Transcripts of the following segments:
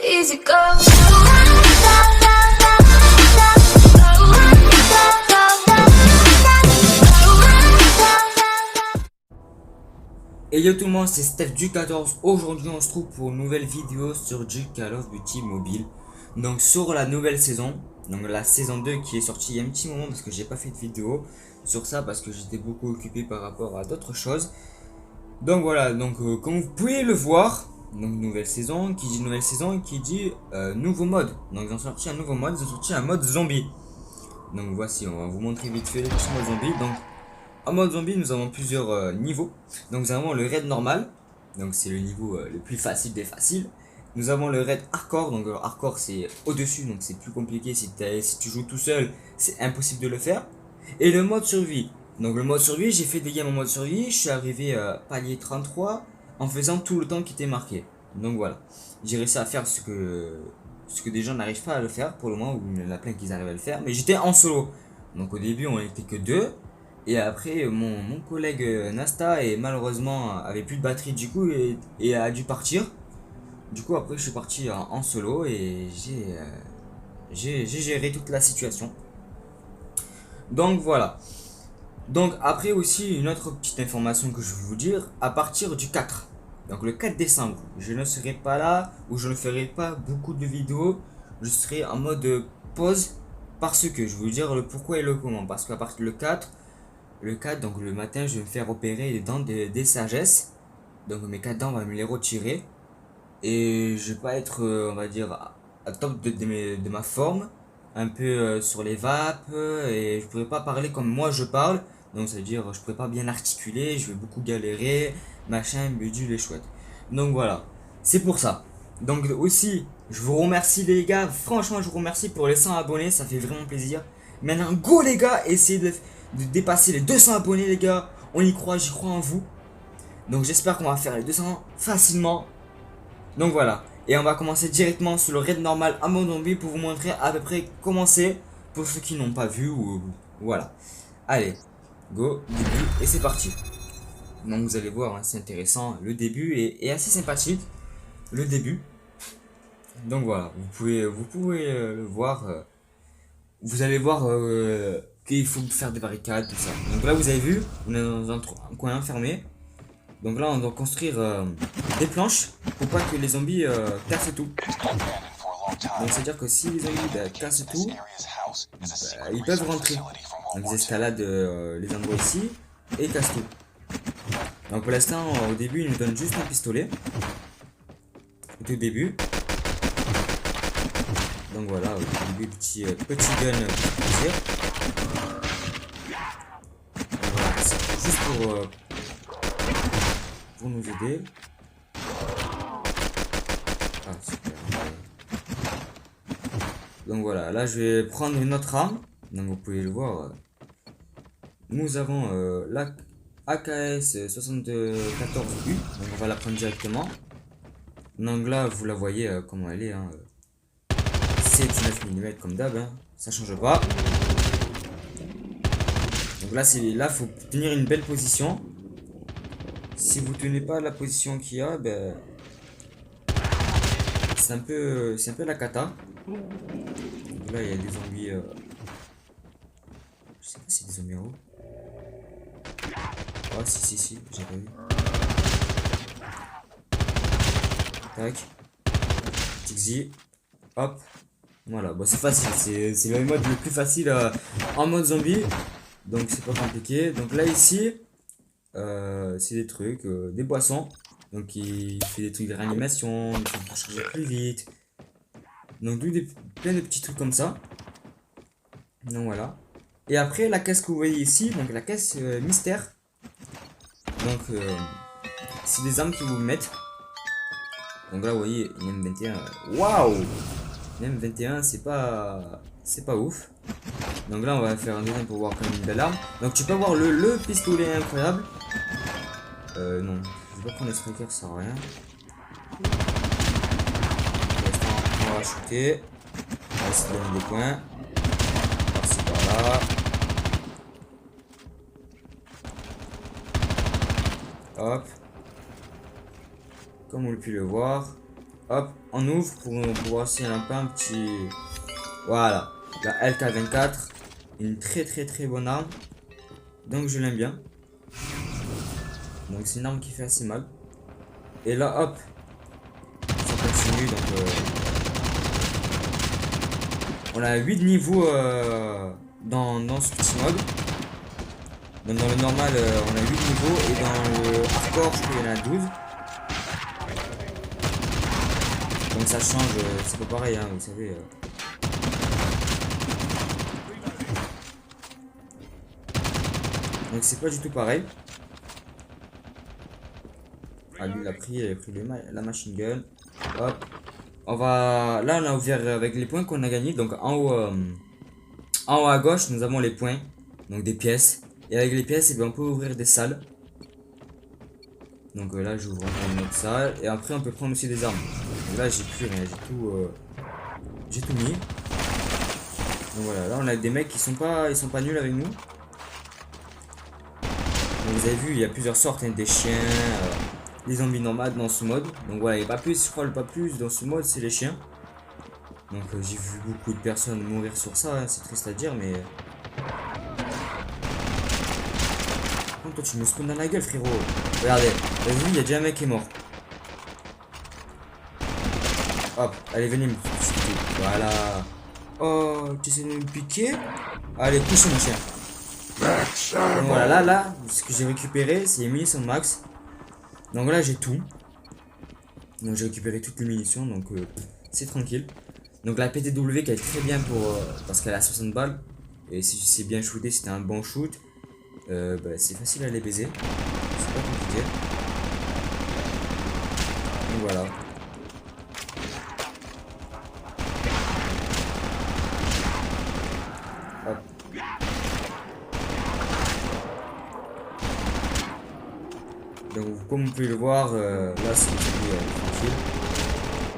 Easy go. Et yo tout le monde, c'est Steph du 14. Aujourd'hui on se trouve pour une nouvelle vidéo sur du Call of Duty Mobile. Donc sur la nouvelle saison, donc la saison 2 qui est sortie il y a un petit moment parce que j'ai pas fait de vidéo sur ça parce que j'étais beaucoup occupé par rapport à d'autres choses. Donc voilà, donc comme vous pouvez le voir, donc nouvelle saison, qui dit nouvelle saison, qui dit nouveau mode. Donc ils ont sorti un nouveau mode, ils ont sorti un mode zombie. Donc voici, on va vous montrer vite fait le petit mode zombie. Donc en mode zombie, nous avons plusieurs niveaux. Donc nous avons le raid normal, donc c'est le niveau le plus facile des faciles. Nous avons le raid hardcore, donc hardcore c'est au-dessus, donc c'est plus compliqué. Si tu joues tout seul, c'est impossible de le faire. Et le mode survie. Donc le mode survie, j'ai fait des games en mode survie, je suis arrivé palier 33 en faisant tout le temps qui était marqué. Donc voilà, j'ai réussi à faire ce que des gens n'arrivent pas à le faire pour le moment, où il y en a plein qui arrivent à le faire. Mais j'étais en solo, donc au début on était que deux. Et après mon collègue Nasta et malheureusement avait plus de batterie du coup et a dû partir. Du coup après je suis parti en solo et j'ai géré toute la situation. Donc voilà. Donc après aussi une autre petite information que je veux vous dire, à partir du 4, donc le 4 décembre, je ne serai pas là ou je ne ferai pas beaucoup de vidéos, je serai en mode pause parce que je vais vous dire le pourquoi et le comment. Parce qu'à partir du 4, donc le matin, je vais me faire opérer les dents des sagesses. Donc mes 4 dents, on va me les retirer. Et je vais pas être, on va dire, à top de ma forme. Un peu sur les vapes. Et je pourrais pas parler comme moi je parle. Donc ça veut dire, je pourrais pas bien articuler. Je vais beaucoup galérer. Machin, bidule et chouette. Donc voilà. C'est pour ça. Donc aussi, je vous remercie les gars. Franchement, je vous remercie pour les 100 abonnés. Ça fait vraiment plaisir. Maintenant, go les gars. Essayez de dépasser les 200 abonnés les gars. On y croit, j'y crois en vous. Donc j'espère qu'on va faire les 200 facilement. Donc voilà. Et on va commencer directement sur le raid normal à mode zombie pour vous montrer à peu près comment c'est. Pour ceux qui n'ont pas vu ou voilà. Allez, go, début et c'est parti. Donc vous allez voir, hein, c'est intéressant. Le début est assez sympathique. Le début. Donc voilà, vous pouvez le voir. Vous allez voir qu'il faut faire des barricades, tout ça. Donc là, vous avez vu, on est dans un coin enfermé. Donc là, on doit construire des planches pour pas que les zombies cassent tout. Donc c'est à dire que si les zombies cassent tout, ils peuvent rentrer. Donc ils escaladent les endroits ici et ils cassent tout. Donc pour l'instant, au début, ils nous donnent juste un pistolet. Au tout début. Donc voilà, au début, petit gun pour plaisir. Voilà, c'est juste pour nous aider. Ah, super. Donc voilà, là je vais prendre une autre arme. Donc vous pouvez le voir. Nous avons la AKS 74U. Donc on va la prendre directement. Donc là vous la voyez comment elle est. Hein. C'est 19 mm comme d'hab. Hein. Ça change pas. Donc là faut tenir une belle position. Si vous tenez pas la position qu'il y a, ben c'est un peu la cata. Donc là il y a des zombies. Je sais pas si c'est des zombies en haut. Oh si, j'ai pas vu. Tac. Tixi. Hop. Voilà, bon c'est facile, c'est le mode le plus facile en mode zombie. Donc c'est pas compliqué. Donc là ici, c'est des trucs, des boissons. Donc il fait des trucs de réanimation, des trucs pour charger plus vite. Donc plein de petits trucs comme ça. Donc voilà. Et après la caisse que vous voyez ici, donc la caisse mystère. Donc c'est des armes qui vous mettent. Donc là vous voyez une M21. Waouh! Une M21 c'est pas ouf. Donc là on va faire un deuxième pour voir quand même une belle arme. Donc tu peux avoir le pistolet incroyable. Non, je vais pas prendre les strikers, ça sert à rien. Pour l'instant on va shooter. On va essayer de gagner des points. Par-ci par-là. Hop. Comme vous pouvez le voir. Hop, on ouvre pour voir s'il y a un petit... Voilà, la LK24. Une très bonne arme. Donc je l'aime bien. Donc c'est une arme qui fait assez mal. Et là, hop, ça continue. Donc on a 8 niveaux dans ce petit mode. Donc dans le normal, on a 8 niveaux. Et dans le hardcore, je crois qu'il y en a 12. Donc ça change, c'est pas pareil, hein, vous savez. Donc c'est pas du tout pareil. Ah, lui il a pris la machine gun. Hop. On va... Là on a ouvert avec les points qu'on a gagnés. Donc en haut à gauche nous avons les points. Donc des pièces. Et avec les pièces, eh bien, on peut ouvrir des salles. Donc là j'ouvre encore une autre salle. Et après on peut prendre aussi des armes. Donc là j'ai plus rien, j'ai tout mis. Donc voilà, là on a des mecs qui sont pas nuls avec nous. Donc vous avez vu, il y a plusieurs sortes, hein, des chiens, des zombies nomades dans ce mode. Donc voilà, il n'y a pas plus, je crois le pas plus dans ce mode, c'est les chiens. Donc j'ai vu beaucoup de personnes mourir sur ça, hein, c'est triste à dire, mais... Oh, toi tu me spawns dans la gueule, frérot. Regardez, vas-y, il y a déjà un mec qui est mort. Hop, allez, venez me piquer. Voilà. Oh, tu essaies de me piquer? Allez, couchez mon chien. Donc voilà, là, ce que j'ai récupéré, c'est les munitions max. Donc là, j'ai tout. Donc j'ai récupéré toutes les munitions, donc c'est tranquille. Donc la PTW qui est très bien pour parce qu'elle a 60 balles. Et si c'est bien shooté, c'était un bon shoot. Bah, c'est facile à les baiser. C'est pas compliqué. Donc voilà. Hop. Donc comme vous pouvez le voir, là c'est tranquille.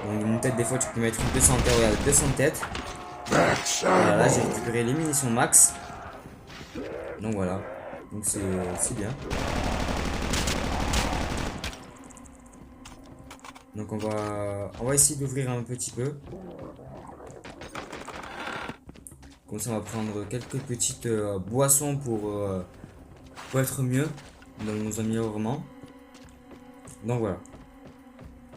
Donc une tête, des fois tu peux mettre une 200 têtes, regarde, 200 têtes. Voilà, là j'ai récupéré les munitions max. Donc voilà, donc c'est bien. Donc on va essayer d'ouvrir un petit peu. Comme ça on va prendre quelques petites boissons pour être mieux dans nos améliorements. Donc voilà.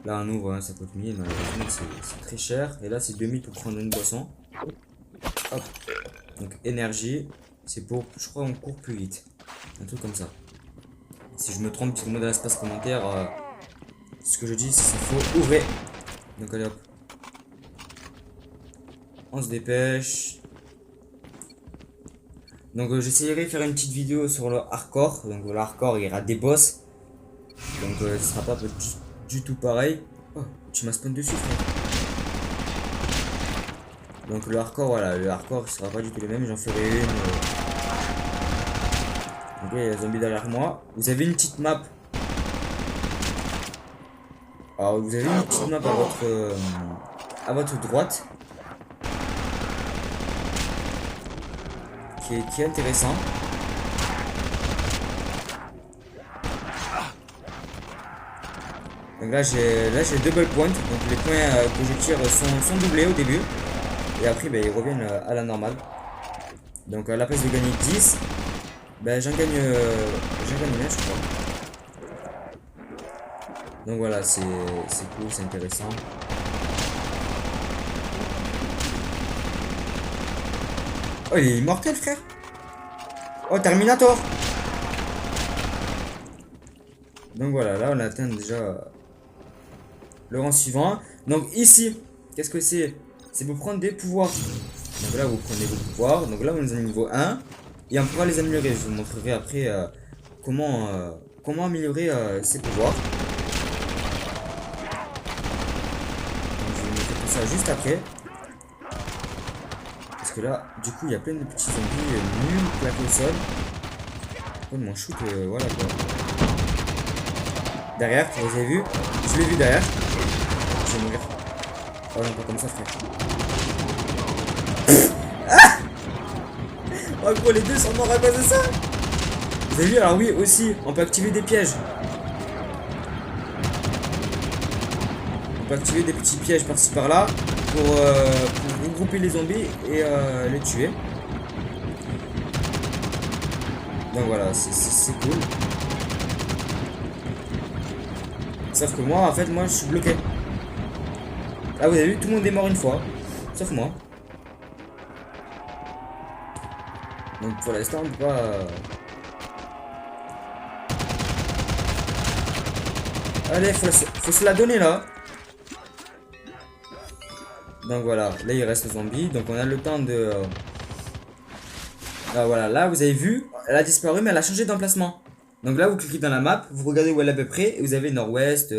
Là on ouvre, hein, ça coûte 1000, malheureusement c'est très cher. Et là c'est 2000 pour prendre une boisson. Hop. Donc énergie, c'est pour, je crois on court plus vite. Un truc comme ça. Si je me trompe, dites-moi dans l'espace commentaire ce que je dis, c'est qu'il faut ouvrir. Donc allez hop. On se dépêche. Donc j'essaierai de faire une petite vidéo sur le hardcore. Donc le hardcore il y aura des boss. Donc ce sera pas du tout pareil. Oh, tu m'as spawn dessus frère. Donc le hardcore, voilà, le hardcore sera pas du tout le même, j'en ferai une. Donc là il y a les zombies derrière moi. Vous avez une petite map. Alors vous avez une petite map à votre droite. Qui est intéressant. Donc là j'ai double point, donc les points que je tire sont doublés au début. Et après ben, ils reviennent à la normale. Donc à la place de gagner 10, ben, j'en gagne 1 je crois. Donc voilà, c'est cool, c'est intéressant. Oh il est immortel frère. Oh Terminator. Donc voilà, là on atteint déjà le rang suivant. Donc ici, qu'est-ce que c'est? C'est pour prendre des pouvoirs. Donc là vous prenez vos pouvoirs. Donc là on est au niveau 1. Et on pourra les améliorer. Je vous montrerai après comment améliorer ces pouvoirs. Donc je vais vous montrer tout ça juste après. Parce que là, du coup, il y a plein de petits zombies nuls plaqués au sol. Oh, mon shoot, voilà quoi. Derrière, vous avez vu? Je l'ai vu derrière. Je vais mourir. Oh non, pas comme ça, frère. Ah oh gros, les deux sont morts à cause de ça. Vous avez vu? Alors oui, aussi, on peut activer des pièges. peut activer des petits pièges par-ci par-là pour regrouper les zombies et les tuer. Donc voilà, c'est cool. Sauf que moi, en fait, moi je suis bloqué. Ah, vous avez vu, tout le monde est mort une fois. Sauf moi. Donc pour l'instant, on peut pas... Allez, faut se la donner là. Donc voilà, là il reste le zombie. Donc on a le temps de... Ah voilà, là vous avez vu, elle a disparu mais elle a changé d'emplacement. Donc là vous cliquez dans la map, vous regardez où elle est à peu près et vous avez nord-ouest,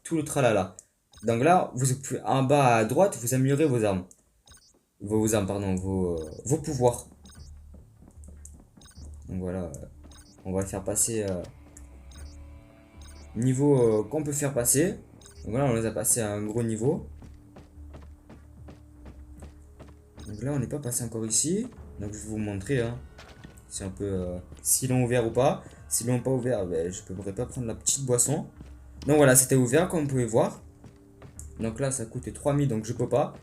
tout le tralala. Donc là, vous pouvez, en bas à droite, vous améliorez vos armes. Vos armes, pardon, vos pouvoirs. Donc voilà, on va le faire passer niveau qu'on peut faire passer. Donc là, on les a passés à un gros niveau. Donc là, on n'est pas passé encore ici. Donc je vais vous montrer hein, c'est un peu s'ils l'ont ouvert ou pas. S'ils l'ont pas ouvert, ben, je ne pourrais pas prendre la petite boisson. Donc voilà, c'était ouvert comme vous pouvez voir. Donc là, ça coûte 3000, donc je peux pas.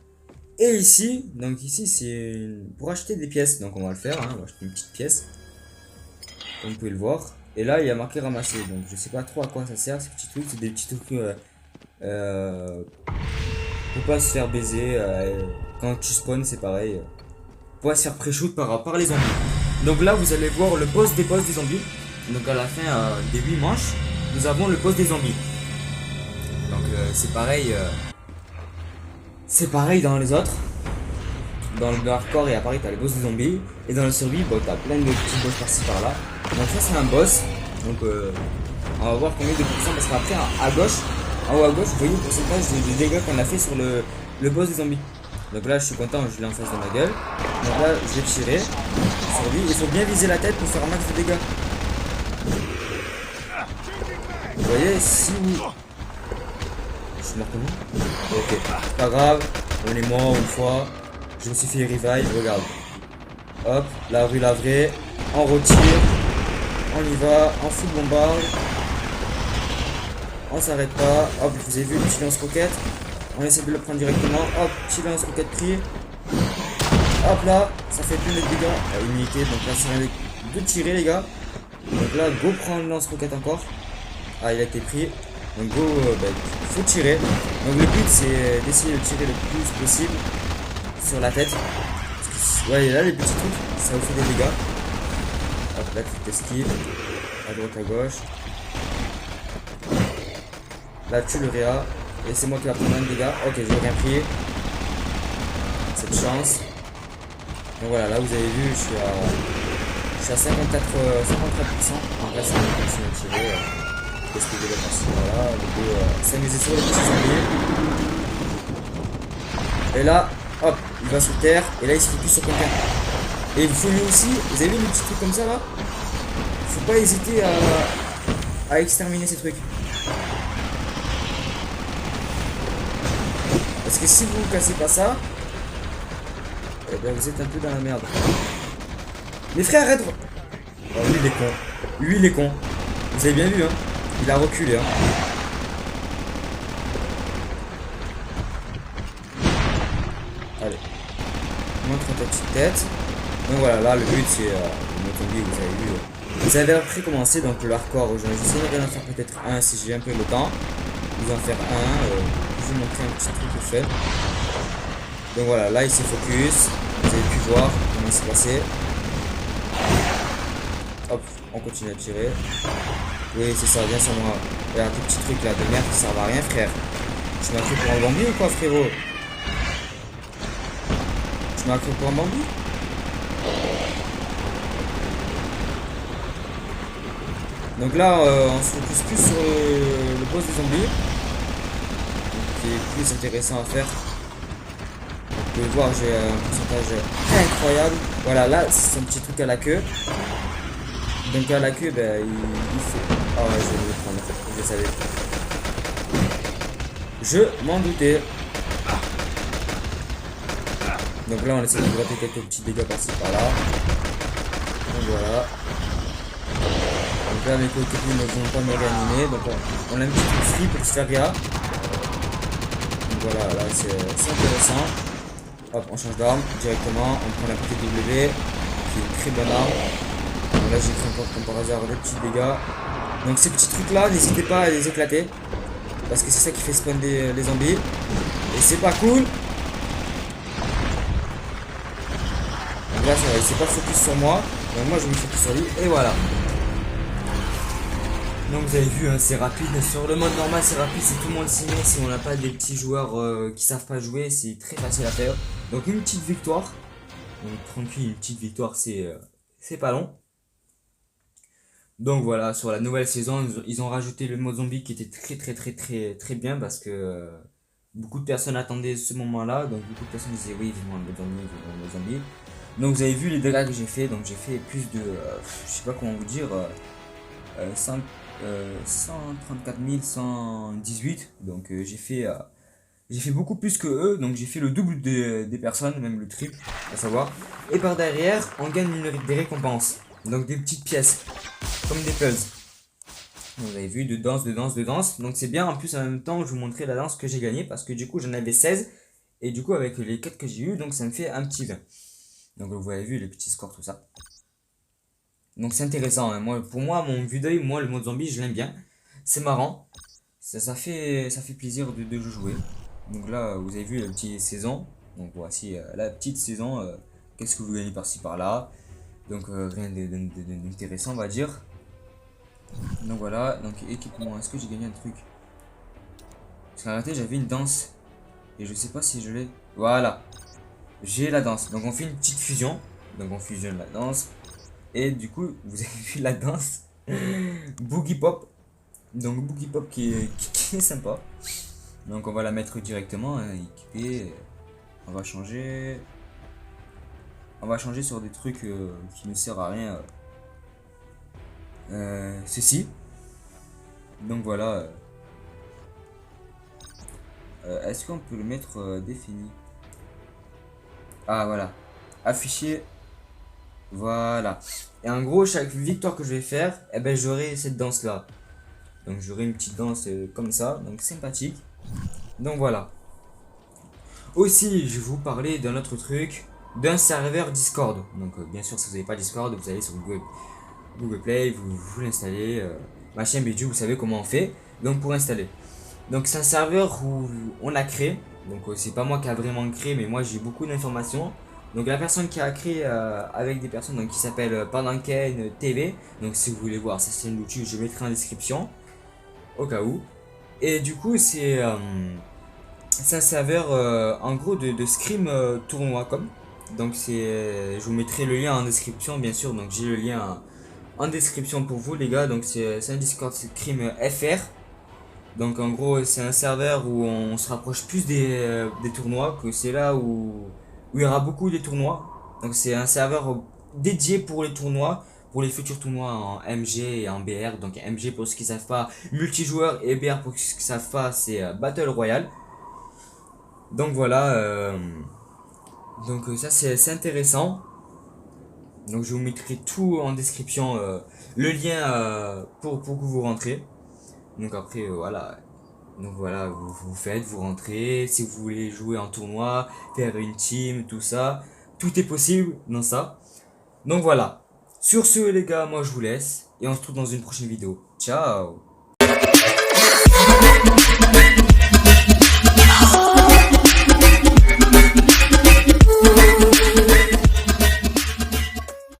Et ici, donc ici, c'est pour acheter des pièces. Donc on va le faire, hein, on va acheter une petite pièce. Comme vous pouvez le voir. Et là, il y a marqué ramasser. Donc je sais pas trop à quoi ça sert, ces petits trucs. C'est des petits trucs pour pas se faire baiser. Quand tu spawns, c'est pareil. Pour pas se faire pré-shoot par les zombies. Donc là, vous allez voir le boss des zombies. Donc à la fin des 8 manches, nous avons le boss des zombies. Donc c'est pareil. C'est pareil dans les autres. Dans le hardcore et pareil t'as le boss des zombies. Et dans le survie, bon, t'as plein de petits boss par-ci par-là. Donc ça c'est un boss. Donc on va voir combien de pourcents. Parce qu'après à gauche, en haut à gauche, vous voyez le pourcentage de dégâts qu'on a fait sur le boss des zombies. Donc là je suis content, je l'ai en face de ma gueule. Donc là je vais tirer sur lui. Il faut bien viser la tête pour faire un max de dégâts. Vous voyez, si vous... Je suis mort comment? Ok, pas grave, on est mort une fois. Je me suis fait revive, regarde. Hop, la vraie. On retire. On y va, on fout de bombarde. On s'arrête pas. Hop, vous avez vu le petit lance-roquette. On essaie de le prendre directement. Hop, petit lance-roquette pris. Hop là, ça fait plus de dégâts. Immunité, donc là c'est de tirer les gars. Donc là, go prendre le lance-roquette encore. Ah, il a été pris. Donc go, faut tirer. Donc le but c'est d'essayer de tirer le plus possible sur la tête. Ouais, là les petits trucs, ça vous fait des dégâts. Hop là, tu t'esquives. À droite, à gauche. Là, tu le réa. Et c'est moi qui va prendre un dégât. Ok, je vais rien pris. Cette chance. Donc voilà, là vous avez vu, je suis à 54%. En vrai, ça va continuer à tirer. Qu'est-ce que je vais passer voilà, le go s'amuser sur les petits zombies. Et là, hop, il va sur terre. Et là, il se focus sur quelqu'un. Et il faut lui aussi, vous avez vu les petits trucs comme ça là? Faut pas hésiter à exterminer ces trucs. Parce que si vous cassez pas ça, eh bien vous êtes un peu dans la merde. Mais frère, arrête! Oh, lui il est con. Lui il est con. Vous avez bien vu, hein? Il a reculé, hein. Allez. Montre ta petite tête. Donc voilà, là le but c'est le zombie, vous avez vu. Vous avez après commencé donc le hardcore. J'essaierai d'en faire peut-être un si j'ai un peu le temps. Vous en faire un. Je vais vous montrer un petit truc que fait. Donc voilà, là il s'est focus. Vous avez pu voir comment il s'est passé. Hop, on continue à tirer. Oui, c'est ça, viens sur moi. Regarde tes petits trucs là de merde qui servent à rien, frère. Tu m'as cru pour un Bambi ou quoi, frérot? Tu m'as cru pour un Bambi? Donc là, on se focus plus sur le boss des zombies. Qui est plus intéressant à faire. Vous pouvez voir, j'ai un pourcentage incroyable. Voilà, là, c'est son petit truc à la queue. Donc à la queue, ben, il fait... Ah ouais, je vais le prendre, je le savais. Je m'en doutais. Donc là, on essaie de gratter quelques petits dégâts par-ci par-là. Donc voilà. Donc là, mes coéquipiers ne vont pas me réanimer. Donc on a un petit coup de free pour se faire gars. voilà, là c'est intéressant. Hop, on change d'arme directement, on prend la PTW, qui est une très bonne arme. Donc là j'ai pris encore comme par hasard des petits dégâts. Donc ces petits trucs là, n'hésitez pas à les éclater. Parce que c'est ça qui fait spawn les zombies. Et c'est pas cool. Donc là ça va, il s'est pas focus sur moi. Donc moi je me focus sur lui. Et voilà. Donc vous avez vu, hein, c'est rapide. Sur le mode normal c'est rapide, c'est tout le monde s'y met. Si on n'a pas des petits joueurs qui savent pas jouer, c'est très facile à faire. Donc une petite victoire. Donc tranquille, une petite victoire, c'est pas long. Donc voilà, sur la nouvelle saison, ils ont rajouté le mode zombie qui était très bien parce que beaucoup de personnes attendaient ce moment-là. Donc beaucoup de personnes disaient oui, vivement le mode zombie, vivement le mode zombie. Donc vous avez vu les dégâts que j'ai fait. Donc j'ai fait plus de, je sais pas comment vous dire, 134 118. Donc j'ai fait beaucoup plus que eux. Donc j'ai fait le double des personnes, même le triple, à savoir. Et par derrière, on gagne des récompenses. Donc des petites pièces. Comme des puzzles. Vous avez vu, de danse. Donc c'est bien, en plus en même temps je vous montrer la danse que j'ai gagnée. Parce que du coup j'en avais 16. Et du coup avec les 4 que j'ai eu, donc ça me fait un petit 20. Donc vous avez vu les petits scores, tout ça. Donc c'est intéressant, hein. Pour moi, mon vue d'œil, moi le mode zombie je l'aime bien. C'est marrant. Ça fait plaisir de jouer. Donc là vous avez vu la petite saison. Donc voici la petite saison. Qu'est-ce que vous gagnez par-ci par-là. Donc rien d'intéressant on va dire. Donc voilà, donc équipement, est-ce que j'ai gagné un truc? Parce qu'en réalité j'avais une danse. Et je sais pas si je l'ai. Voilà. J'ai la danse. Donc on fait une petite fusion. Donc on fusionne la danse. Et du coup, vous avez vu la danse. Boogie Pop. Donc Boogie Pop qui est sympa. Donc on va la mettre directement, hein, équipée. On va changer. On va changer sur des trucs qui ne servent à rien. Ceci. Donc voilà. Est-ce qu'on peut le mettre défini? Ah voilà. Afficher. Voilà. Et en gros, chaque victoire que je vais faire, eh ben, j'aurai cette danse là. Donc j'aurai une petite danse comme ça. Donc sympathique. Donc voilà. Aussi, je vais vous parler d'un autre truc. D'un serveur Discord. Donc bien sûr, si vous n'avez pas Discord, vous allez sur Google Play, vous l'installez. Machin bidou, vous savez comment on fait. Donc pour installer. Donc c'est un serveur où on l'a créé. Donc c'est pas moi qui a vraiment créé, mais moi j'ai beaucoup d'informations. Donc la personne qui a créé avec des personnes donc, qui s'appelle Pandanken TV. Donc si vous voulez voir sa chaîne YouTube, je mettrai en description. Au cas où. Et du coup c'est un serveur en gros de Scream tournoi comme. Donc je vous mettrai le lien en description bien sûr. Donc j'ai le lien en description pour vous les gars. Donc c'est un Discord Scream FR. Donc en gros c'est un serveur où on se rapproche plus des tournois, que c'est là où il y aura beaucoup de tournois. Donc c'est un serveur dédié pour les tournois, pour les futurs tournois en MG et en BR. Donc MG pour ceux qui savent pas, multijoueur, et BR pour ceux qui savent pas, c'est Battle Royale. Donc voilà, donc ça c'est intéressant. Donc je vous mettrai tout en description, le lien pour que vous rentrez. Donc après voilà. Donc voilà, vous faites, vous rentrez. Si vous voulez jouer en tournoi, faire une team, tout ça, tout est possible dans ça. Donc voilà. Sur ce les gars, moi je vous laisse et on se retrouve dans une prochaine vidéo. Ciao.